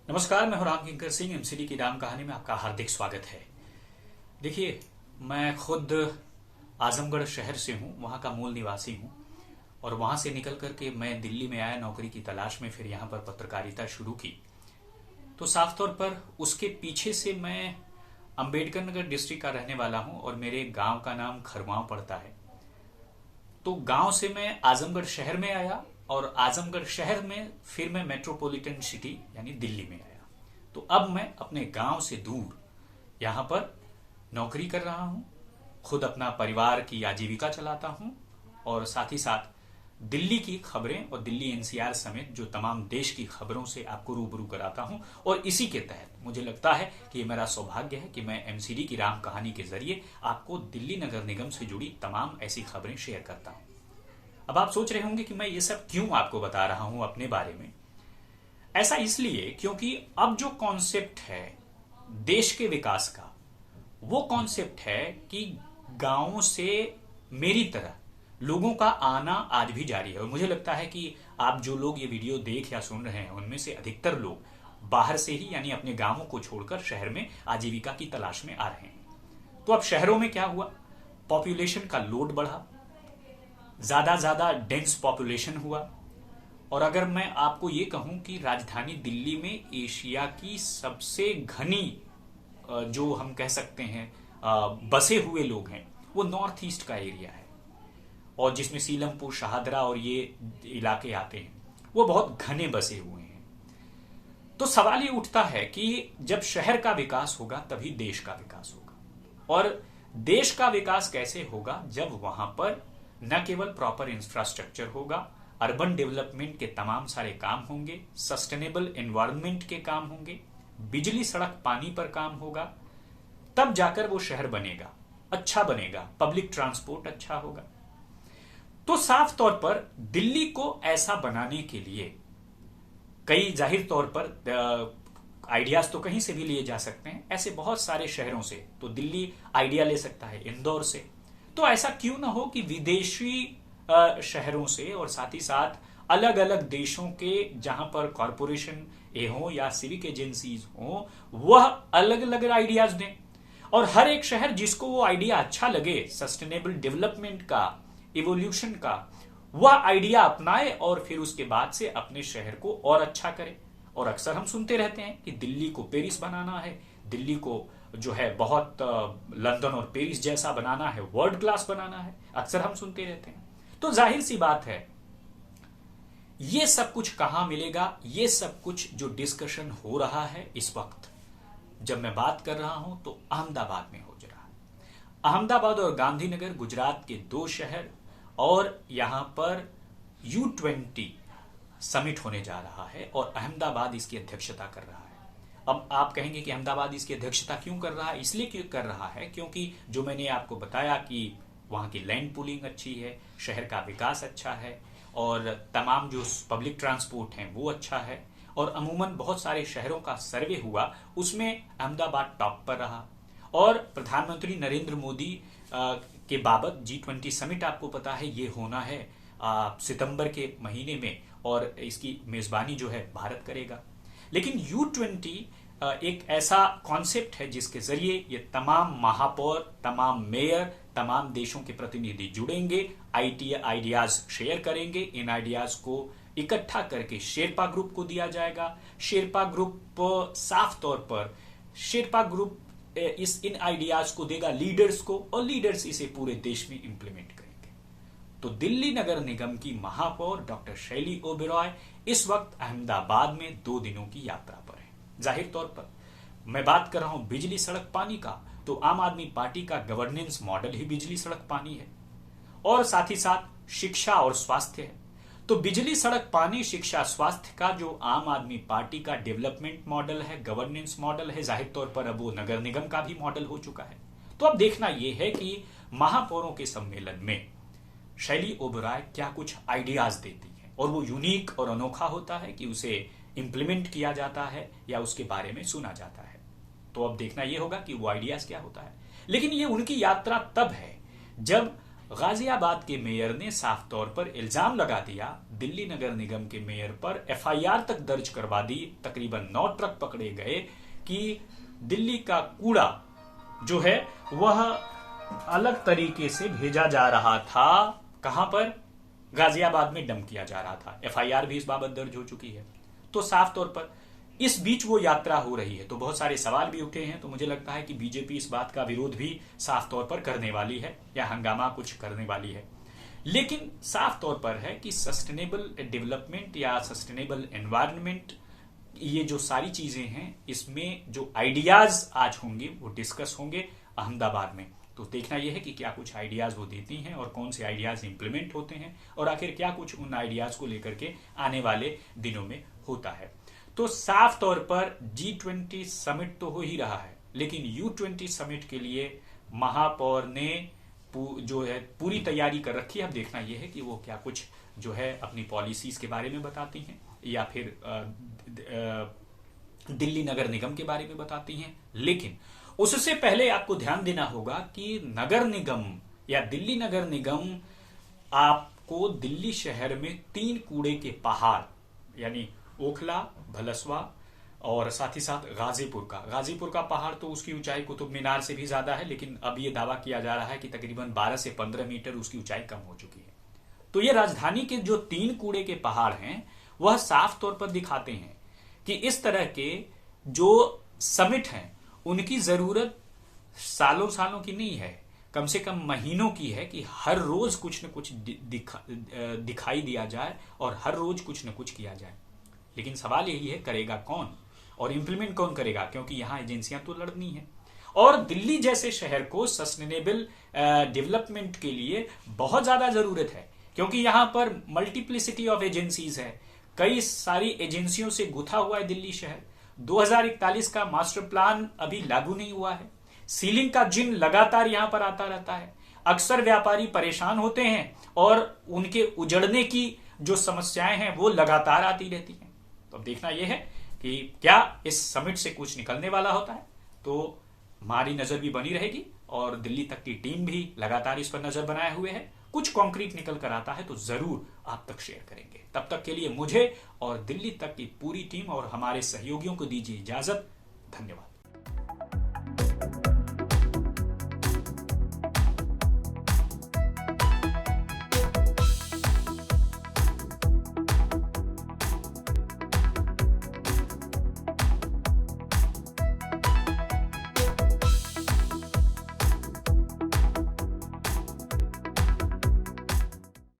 नमस्कार, मैं हूं राम किंकर सिंह। एमसीडी की राम कहानी में आपका हार्दिक स्वागत है। देखिए, मैं खुद आजमगढ़ शहर से हूं, वहां का मूल निवासी हूं। और वहां से निकल करके मैं दिल्ली में आया नौकरी की तलाश में, फिर यहां पर पत्रकारिता शुरू की। तो साफ तौर पर उसके पीछे से मैं अंबेडकर नगर डिस्ट्रिक्ट का रहने वाला हूं और मेरे गांव का नाम खरवांव पड़ता है। तो गांव से मैं आजमगढ़ शहर में आया और आजमगढ़ शहर में फिर मैं मेट्रोपॉलिटन सिटी यानी दिल्ली में आया। तो अब मैं अपने गांव से दूर यहां पर नौकरी कर रहा हूं, खुद अपना परिवार की आजीविका चलाता हूं और साथ ही साथ दिल्ली की खबरें और दिल्ली एनसीआर समेत जो तमाम देश की खबरों से आपको रूबरू कराता हूं। और इसी के तहत मुझे लगता है कि ये मेरा सौभाग्य है कि मैं एमसीडी की राम कहानी के जरिए आपको दिल्ली नगर निगम से जुड़ी तमाम ऐसी खबरें शेयर करता हूं। अब आप सोच रहे होंगे कि मैं ये सब क्यों आपको बता रहा हूं अपने बारे में। ऐसा इसलिए क्योंकि अब जो कॉन्सेप्ट है देश के विकास का, वो कॉन्सेप्ट है कि गांवों से मेरी तरह लोगों का आना आज भी जारी है। और मुझे लगता है कि आप जो लोग ये वीडियो देख या सुन रहे हैं उनमें से अधिकतर लोग बाहर से ही यानी अपने गांवों को छोड़कर शहर में आजीविका की तलाश में आ रहे हैं। तो अब शहरों में क्या हुआ, पॉपुलेशन का लोड बढ़ा, ज्यादा डेंस पॉपुलेशन हुआ। और अगर मैं आपको ये कहूं कि राजधानी दिल्ली में एशिया की सबसे घनी जो हम कह सकते हैं बसे हुए लोग हैं, वो नॉर्थ ईस्ट का एरिया है। और जिसमें सीलमपुर, शाहदरा और ये इलाके आते हैं, वो बहुत घने बसे हुए हैं। तो सवाल ये उठता है कि जब शहर का विकास होगा तभी देश का विकास होगा। और देश का विकास कैसे होगा जब वहां पर न केवल प्रॉपर इंफ्रास्ट्रक्चर होगा, अर्बन डेवलपमेंट के तमाम सारे काम होंगे, सस्टेनेबल एनवायरनमेंट के काम होंगे, बिजली सड़क पानी पर काम होगा, तब जाकर वो शहर बनेगा, अच्छा बनेगा, पब्लिक ट्रांसपोर्ट अच्छा होगा। तो साफ तौर पर दिल्ली को ऐसा बनाने के लिए कई जाहिर तौर पर आइडियाज तो कहीं से भी लिए जा सकते हैं, ऐसे बहुत सारे शहरों से। तो दिल्ली आइडिया ले सकता है इंदौर से। तो ऐसा क्यों ना हो कि विदेशी शहरों से और साथ ही साथ अलग अलग देशों के जहां पर कॉरपोरेशन हो या सिविक एजेंसीज हो, वह अलग अलग आइडियाज दें। और हर एक शहर जिसको वो आइडिया अच्छा लगे, सस्टेनेबल डेवलपमेंट का, इवोल्यूशन का, वह आइडिया अपनाए और फिर उसके बाद से अपने शहर को और अच्छा करे। और अक्सर हम सुनते रहते हैं कि दिल्ली को पेरिस बनाना है, दिल्ली को जो है बहुत लंदन और पेरिस जैसा बनाना है, वर्ल्ड क्लास बनाना है, अक्सर हम सुनते रहते हैं। तो जाहिर सी बात है, ये सब कुछ कहां मिलेगा, ये सब कुछ जो डिस्कशन हो रहा है इस वक्त जब मैं बात कर रहा हूं, तो अहमदाबाद में हो रहा है। अहमदाबाद और गांधीनगर गुजरात के दो शहर, और यहां पर U20 समिट होने जा रहा है और अहमदाबाद इसकी अध्यक्षता कर रहा है। अब आप कहेंगे कि अहमदाबाद इसकी अध्यक्षता क्यों कर रहा है? इसलिए क्यों कर रहा है क्योंकि जो मैंने आपको बताया कि वहां की लैंड पूलिंग अच्छी है, शहर का विकास अच्छा है और तमाम जो पब्लिक ट्रांसपोर्ट हैं वो अच्छा है। और अमूमन बहुत सारे शहरों का सर्वे हुआ, उसमें अहमदाबाद टॉप पर रहा। और प्रधानमंत्री नरेंद्र मोदी के बाबत G20 समिट आपको पता है ये होना है सितंबर के महीने में, और इसकी मेजबानी जो है भारत करेगा। लेकिन U20 एक ऐसा कॉन्सेप्ट है जिसके जरिए ये तमाम महापौर, तमाम मेयर, तमाम देशों के प्रतिनिधि जुड़ेंगे, आइडियाज शेयर करेंगे। इन आइडियाज को इकट्ठा करके शेरपा ग्रुप को दिया जाएगा। शेरपा ग्रुप साफ तौर पर शेरपा ग्रुप इन आइडियाज को देगा लीडर्स को, और लीडर्स इसे पूरे देश में इंप्लीमेंट करेंगे। तो दिल्ली नगर निगम की महापौर डॉक्टर शैली ओबेरॉय इस वक्त अहमदाबाद में 2 दिनों की यात्रा पर है। जाहिर तौर पर मैं बात कर रहा हूं बिजली सड़क पानी का, तो आम आदमी पार्टी का गवर्नेंस मॉडल ही बिजली सड़क पानी है, और साथ ही साथ शिक्षा और स्वास्थ्य है। तो बिजली सड़क पानी, शिक्षा, स्वास्थ्य का जो आम आदमी पार्टी का डेवलपमेंट मॉडल है, गवर्नेंस मॉडल है, जाहिर तौर पर अब वो नगर निगम का भी मॉडल हो चुका है। तो अब देखना यह है कि महापौरों के सम्मेलन में शैली ओबेरॉय क्या कुछ आइडियाज देती है, और वो यूनिक और अनोखा होता है कि उसे इंप्लीमेंट किया जाता है या उसके बारे में सुना जाता है। तो अब देखना यह होगा कि वो आइडियाज क्या होता है। लेकिन ये उनकी यात्रा तब है जब गाजियाबाद के मेयर ने साफ तौर पर इल्जाम लगा दिया, दिल्ली नगर निगम के मेयर पर एफआईआर तक दर्ज करवा दी, तकरीबन 9 ट्रक पकड़े गए कि दिल्ली का कूड़ा जो है वह अलग तरीके से भेजा जा रहा था। कहां पर? गाजियाबाद में डंप किया जा रहा था। एफआईआर भी इस बाबत दर्ज हो चुकी है। तो साफ तौर पर इस बीच वो यात्रा हो रही है, तो बहुत सारे सवाल भी उठे हैं। तो मुझे लगता है कि बीजेपी इस बात का विरोध भी साफ तौर पर करने वाली है या हंगामा कुछ करने वाली है। लेकिन साफ तौर पर है कि सस्टेनेबल डेवलपमेंट या सस्टेनेबल एनवायरनमेंट, ये जो सारी चीजें हैं, इसमें जो आइडियाज आज होंगे वो डिस्कस होंगे अहमदाबाद में। तो देखना यह है कि क्या कुछ आइडियाज वो देती हैं और कौन से आइडियाज इंप्लीमेंट होते हैं और आखिर क्या कुछ उन आइडियाज को लेकर के आने वाले दिनों में होता है। तो साफ तौर पर G20 समिट तो हो ही रहा है, लेकिन U20 समिट के लिए महापौर ने जो है पूरी तैयारी कर रखी है। अब देखना यह है कि वो क्या कुछ जो है अपनी पॉलिसीज के बारे में बताती हैं या फिर दिल्ली नगर निगम के बारे में बताती हैं। लेकिन उससे पहले आपको ध्यान देना होगा कि नगर निगम या दिल्ली नगर निगम आपको दिल्ली शहर में 3 कूड़े के पहाड़ यानी ओखला, भलसवा और साथ ही साथ गाजीपुर का पहाड़, तो उसकी ऊंचाई कुतुब मीनार से भी ज्यादा है, लेकिन अब यह दावा किया जा रहा है कि तकरीबन 12 से 15 मीटर उसकी ऊंचाई कम हो चुकी है। तो ये राजधानी के जो 3 कूड़े के पहाड़ हैं वह साफ तौर पर दिखाते हैं कि इस तरह के जो समिट हैं उनकी जरूरत सालों सालों की नहीं है, कम से कम महीनों की है कि हर रोज कुछ न कुछ दिखाई दिया जाए और हर रोज कुछ न कुछ किया जाए। लेकिन सवाल यही है, करेगा कौन और इंप्लीमेंट कौन करेगा, क्योंकि यहां एजेंसियां तो लड़नी है। और दिल्ली जैसे शहर को सस्टेनेबल डेवलपमेंट के लिए बहुत ज्यादा जरूरत है, क्योंकि यहां पर मल्टीप्लिसिटी ऑफ एजेंसीज है। कई सारी एजेंसियों से गुथा हुआ है दिल्ली शहर। 2041 का मास्टर प्लान अभी लागू नहीं हुआ है। सीलिंग का जिन लगातार यहां पर आता रहता है। अक्सर व्यापारी परेशान होते हैं और उनके उजड़ने की जो समस्याएं हैं वो लगातार आती रहती हैं। तो अब देखना यह है कि क्या इस समिट से कुछ निकलने वाला होता है। तो हमारी नजर भी बनी रहेगी और दिल्ली तक की टीम भी लगातार इस पर नजर बनाए हुए है। कुछ कॉन्क्रीट निकल कर आता है तो जरूर आप तक शेयर करेंगे। तब तक के लिए मुझे और दिल्ली तक की पूरी टीम और हमारे सहयोगियों को दीजिए इजाजत। धन्यवाद।